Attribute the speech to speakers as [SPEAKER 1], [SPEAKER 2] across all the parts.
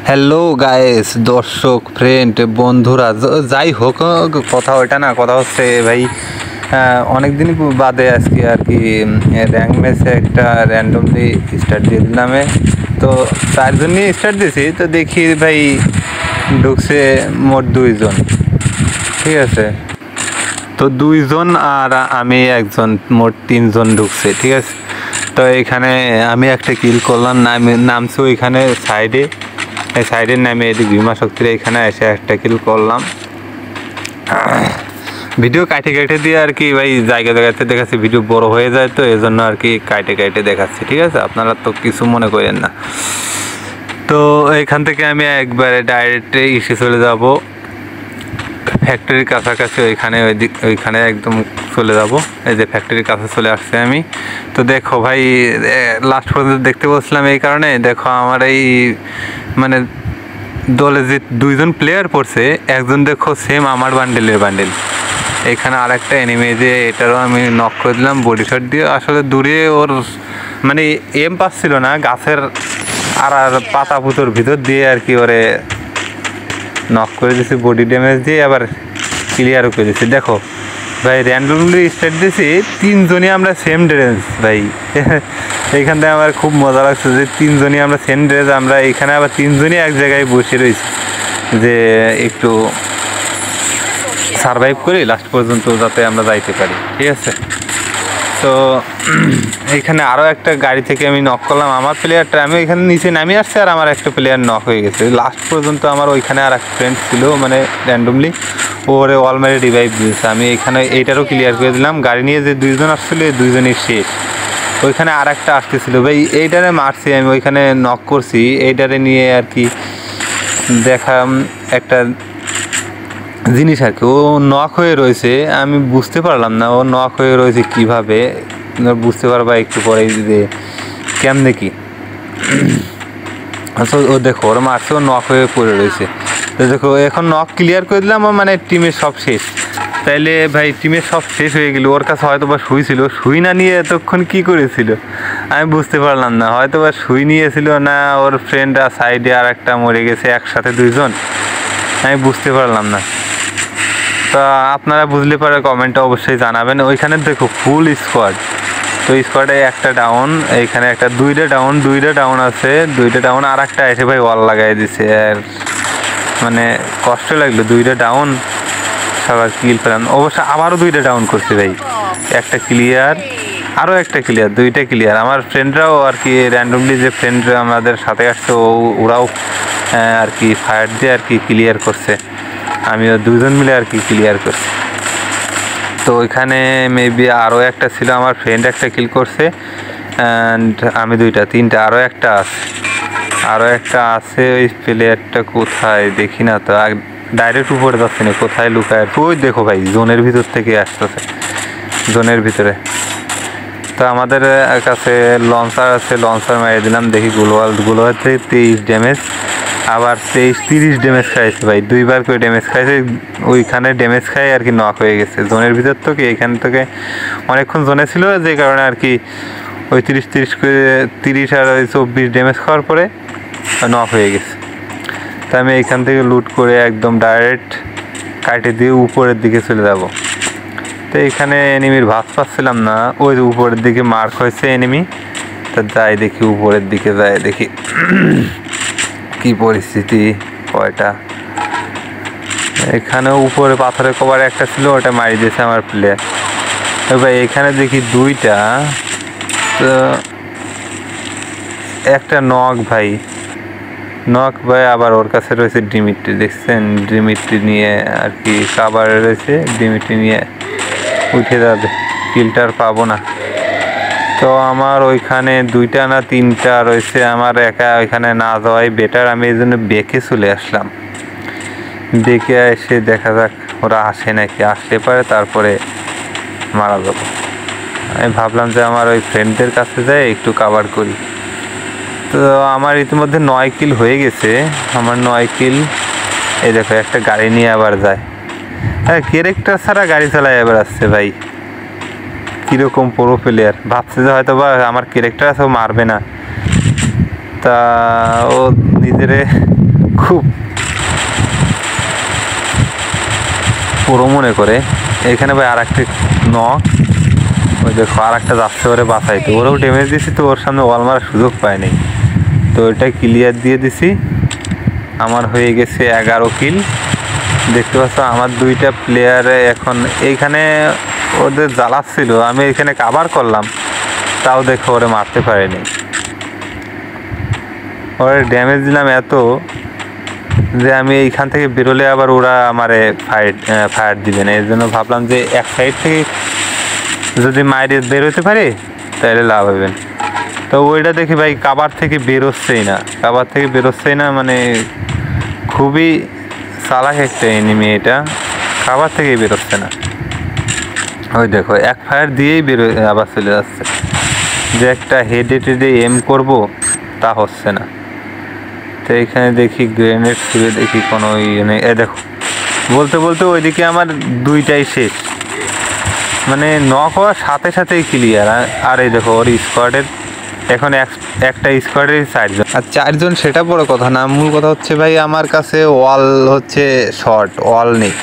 [SPEAKER 1] Hello guys, দর্শক friend বন্ধুরা, যাই হোক কথা ওইটা না, কথা হচ্ছে ভাই অনেক দিন বাদে আজকে আর কি র্যাঙ্ক ম্যাচে একটা র্যান্ডমলি স্টার্ট দিয়ে দিলামে। তো তার জন্যই স্টার্ট দিয়েছি। তো দেখি ভাই ঢুকছে মোট 2 জন, ঠিক আছে। তো 2 জন আর আমি একজন, মোট 3 জন ঢুকছে, ঠিক আছে। তো এখানে আমি একটা কিল করলাম, নামছি ওইখানে সাইডে, এই সাইডের নামে এদিক ভীমা শক্তির এখানে এসে একটা কিল করলাম। ভিডিও কাটে কেটে দিয়ে আর কি ভাই জায়গা জায়গাতে দেখাচ্ছি, ভিডিও বড় হয়ে যায় তো এই জন্য আর কি কাটে কেটে দেখাচ্ছি, ঠিক আছে। আপনারা তো কিছু মনে করেন না। তো এখান থেকে আমি একবারে ডাইরেক্ট ইসে চলে যাব ফ্যাক্টরির কাছাকাছি, ওইখানে একদম চলে যাব। এই যে ফ্যাক্টরির কাছে চলে আসছে আমি। তো দেখো ভাই, লাস্ট পর্যন্ত দেখতে বলছিলাম এই কারণে, দেখো আমার এই মানে দলে যে 2 জন প্লেয়ার পড়ছে, একজন দেখো সেম আমার বান্ডেল। এখানে আর একটা এনিমি, যে এটারও আমি নক করে দিলাম বডি শট দিয়ে। আসলে দূরে ওর মানে এম পাচ্ছিল না, গাছের আর পাতা পুতোর ভিতর দিয়ে আর কি ওরে নক করে দিয়েছি বডি ড্যামেজ দিয়ে, আবার ক্লিয়ারও করে দিয়েছি। দেখো ভাই র্যান্ডমলি স্টার্ট দিয়েছি, 3জনই আমরা সেম ড্রেস ভাই। এইখান থেকে আমার খুব মজা লাগছে যে 3জনই আমরা সেম ড্রেস, আমরা এখানে আবার 3জনই এক জায়গায় বসে রয়েছি যে একটু সারভাইভ করি লাস্ট পর্যন্ত যাতে আমরা যাইতে পারি, ঠিক আছে। তো এইখানে আরও একটা গাড়ি থেকে আমি নক করলাম আমার প্লেয়ারটা, আমি ওইখানে নিচে নামিয়ে আসছি আর আমার একটা প্লেয়ার নক হয়ে গেছে। লাস্ট পর্যন্ত আমার ওইখানে আর এক ফ্রেন্ড ছিল, মানে র্যান্ডমলি ওরে অলমারি রিভাইভ দিয়েছে। আমি এখানে এইটারও ক্লিয়ার করে দিলাম। গাড়ি নিয়ে যে 2জন আসছিলো, এই 2জনই শেষ। ওইখানে আর একটা আসতেছিল ভাই, এইটারে মারছি আমি, ওইখানে নক করছি। এইটারে নিয়ে আর কি দেখাম একটা জিনিস আর কি, ও নক হয়ে রয়েছে, আমি বুঝতে পারলাম না ও নক হয়ে রয়েছে কীভাবে। বুঝতে পারবা একটু পরে যে কেমনে কি। আচ্ছা ও দেখো ওর মারছে, ও নক হয়ে পড়ে রয়েছে। তো দেখো এখন নক ক্লিয়ার করে দিলাম, মানে টিমের সব শেষ। তাইলে ভাই টিমের সব শেষ হয়ে গেল, ওর কাছে হয়তো বা সুই ছিল, সুই না নিয়ে এতক্ষণ কী করেছিল আমি বুঝতে পারলাম না। হয়তো বা সুই নিয়েছিল, না ওর ফ্রেন্ডরা সাইডে আর একটা মরে গেছে, একসাথে 2জন, আমি বুঝতে পারলাম না। তা আপনারা বুঝলে পারে কমেন্টে অবশ্যই জানাবেন। ওইখানে দেখো ফুল স্কোয়াড, তো স্কোয়াডে একটা ডাউন, এইখানে একটা দুইটা ডাউন আছে, দুইটা ডাউন, আর একটা এসে ভাই ওয়াল লাগাই দিছে। আর মানে কষ্ট লাগলো, 2টা ডাউন সবার কিল পেলাম। অবশ্য আবারও 2টা ডাউন করছে ভাই, একটা ক্লিয়ার, আরও একটা ক্লিয়ার, 2টা ক্লিয়ার। আমার ফ্রেন্ডরাও আর কি র্যান্ডমলি যে ফ্রেন্ডরা আমাদের সাথে আসছে, ওরাও আর কি ফায়ার দিয়ে আর কি ক্লিয়ার করছে। আমিও 2জন মিলে আর কি ক্লিয়ার করছি। তো ওইখানে মেবি আরও একটা ছিল, আমার ফ্রেন্ড একটা কিল করছে, অ্যান্ড আমি 2টা 3টা, আরও একটা আছে। ওই প্লেয়ারটা কোথায় দেখি না তো, ডাইরেক্ট উপরে যাচ্ছে না, কোথায় লুকায়। ওই দেখো ভাই জোনের ভিতর থেকে আসতেছে, জোনের ভিতরে। তো আমাদের কাছে লঞ্চার আছে, লঞ্চার মারিয়ে দিলাম। দেখি গুলোয়াল থেকে 23 ড্যামেজ, আবার 30 ড্যামেজ খাইছে ভাই, 2বার করে ড্যামেজ খাইছে। ওইখানে ড্যামেজ খাই আর কি নক হয়ে গেছে জোনের ভিতর থেকে। এইখান থেকে অনেকক্ষণ জোনে ছিল, যে কারণে আর কি ওই 30 করে 30 আর ওই 24 ড্যামেজ খাওয়ার পরে নক হয়ে গেছে। তা আমি এইখান থেকে লুট করে একদম ডাইরেক্ট কাটে দিয়ে উপরের দিকে চলে যাব। তো এখানে এনিমির ভাস পাচ্ছিলাম না, ওই উপরের দিকে মার্ক হয়েছে এনিমি। তা যাই দেখি উপরের দিকে, যাই দেখি কি পরিস্থিতি। কয়টা এখানে উপরে পাথরের কভার একটা ছিল, ওটা মারি দিয়েছে আমার প্লেয়ার। ভাই এখানে দেখি 2টা, তো একটা নক ভাই, আবার ওর কাছে রয়েছে ডিমিট্রি, দেখছেন ডিমিট্রি নিয়ে আর কি কাভারে রয়েছে, ডিমিট্রি নিয়ে উঠে যাবে, কিলটার পাবো না। তো আমার ওইখানে 2টা না 3টা রয়েছে, আমার একা ওইখানে না যাওয়াই বেটার। আমি এই জন্য বেঁকে চলে আসলাম, বেঁকে এসে দেখা যাক ওরা আসে নাকি, আসতে পারে তারপরে মারা যাবো। আমি ভাবলাম যে আমার ওই ফ্রেন্ডদের কাছে যাই একটু কাভার করি। তো আমার ইতিমধ্যে 9 কিল হয়ে গেছে, আমার 9 কিল। এই দেখো একটা গাড়ি নিয়ে আবার যায়, হ্যাঁ ক্যারেক্টার ছাড়া গাড়ি চালায় এবার আসছে ভাই। কীরকম প্রো প্লেয়ার, ভাবছে যে হয়তো বা আমার ক্যারেক্টার আছে, ও মারবে না। তা ও নিজেরে খুব পুরো মনে করে। এখানে ভাই আর একটা নক, ওই দেখো আর একটা যাচ্ছে ওরে বাঁচাইতে, ওরেও ড্যামেজ দিছি তো ওর সামনে ওয়াল মারার সুযোগ পায়নি, তো ওইটা ক্লিয়ার দিয়ে দিছি। আমার হয়ে গেছে 11 কিল। দেখতে পাচ্ছ আমার দুইটা প্লেয়ারে এখন এইখানে ওদের জ্বালাচ্ছিল, আমি এখানে কাভার করলাম, তাও দেখো ওরে মারতে পারিনি। ওরে ড্যামেজ দিলাম এত যে আমি এইখান থেকে বেরোলে আবার ওরা আমারে ফায়ার দিবে না, এর জন্য ভাবলাম যে এক সাইড থেকে যদি মাইরে বেরোতে পারে তাহলে লাভ হবে। তো ওইটা দেখি ভাই কাবার থেকে বেরোচ্ছেই না, মানে খুবই চালাক একটা এনিমি, এটা কাবার থেকেই বেরোচ্ছে না। ওই দেখো এক ফায়ার দিয়েই আবার চলে যাচ্ছে, যে একটা হেডে টেডে এম করবো তা হচ্ছে না। তো এখানে দেখি গ্রেনেড ছুঁড়ে দেখি কোনো ইয়ে নেই। দেখো বলতে বলতে ওইদিকে আমার দুইটাই শেষ, মানে নক হওয়ার সাথে সাথেই ক্লিয়ার। আর এই দেখো ওর স্কোয়াডের এখন একটা স্কোয়াডের 4জন, আর 4জন সেটা বড় কথা না, মূল কথা হচ্ছে ভাই আমার কাছে ওয়াল হচ্ছে শর্ট, ওয়াল নেই।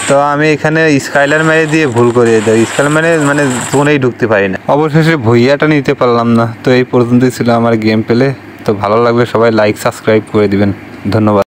[SPEAKER 1] তো আমি এখানে স্কাইলার মেরে দিয়ে ভুল করে দিই, স্কাইলার মানে জোনেই ঢুকতে পারি না। অবশেষে ভুইয়াটা নিতে পারলাম না। তো এই পর্যন্তই ছিল আমার গেম প্লে। তো ভালো লাগলে সবাই লাইক সাবস্ক্রাইব করে দিবেন। ধন্যবাদ।